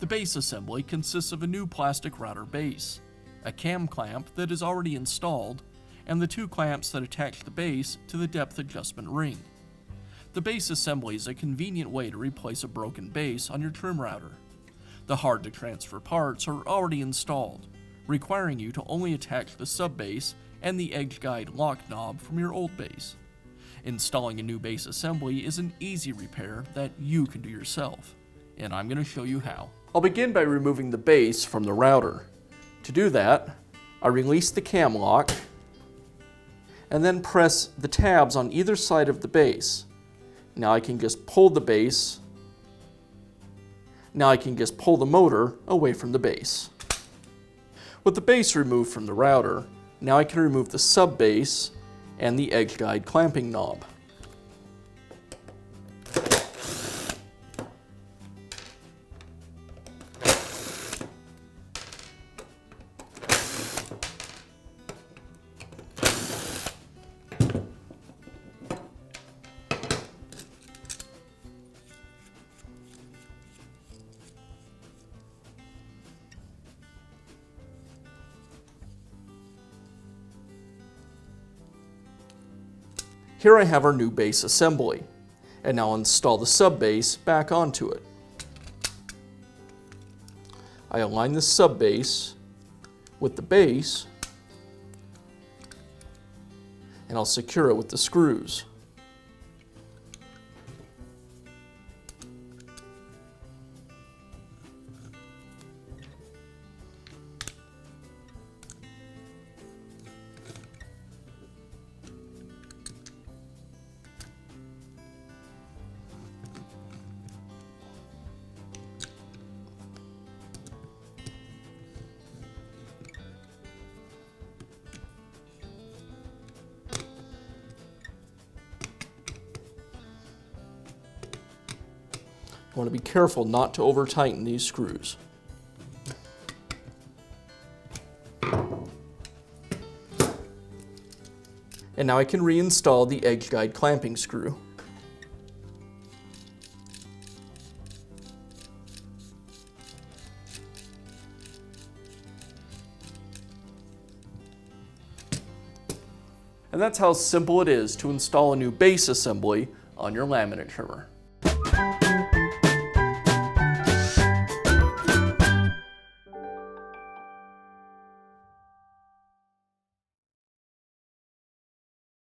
The base assembly consists of a new plastic router base, a cam clamp that is already installed, and the two clamps that attach the base to the depth adjustment ring. The base assembly is a convenient way to replace a broken base on your trim router. The hard-to-transfer parts are already installed, requiring you to only attach the sub-base and the edge guide lock knob from your old base. Installing a new base assembly is an easy repair that you can do yourself, and I'm going to show you how. I'll begin by removing the base from the router. To do that, I release the cam lock and then press the tabs on either side of the base. Now I can just pull the base. Now I can just pull the motor away from the base. With the base removed from the router, now I can remove the sub-base and the edge guide clamping knob. Here I have our new base assembly, and now I'll install the sub-base back onto it. I align the sub-base with the base, and I'll secure it with the screws. You want to be careful not to over-tighten these screws. And now I can reinstall the edge guide clamping screw. And that's how simple it is to install a new base assembly on your laminate trimmer.